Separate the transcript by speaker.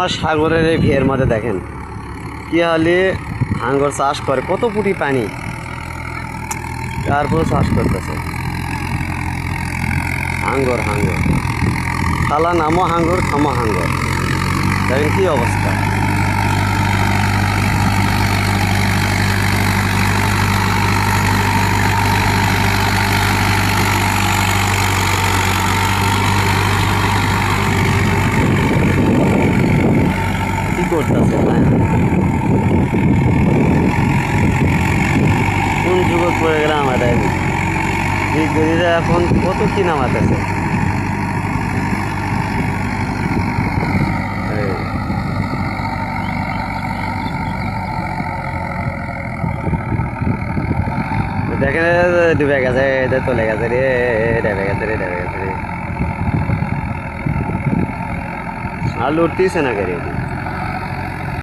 Speaker 1: আমার সাগরের এই ভিয়ের মধ্যে দেখেন কি হালে হাঙ্গর চাষ করে, কত ফুটি পানি, তারপর চাষ করতেছে হাঙ্গর হাঙ্গর। খালা নামো হাঙ্গর, খামো হাঙ্গর, দেখেন কি অবস্থা। কি করতেছে কোন যুগে পড়ে গেলাম আমাদের গরিরা এখন কত কি নামাতেছে। দেখেন ডুবে গেছে, এটা চলে গেছে রে, ডেবে গেছে রে, ডেবে গেছে রে, আর লড়তেইছে না গাড়ি।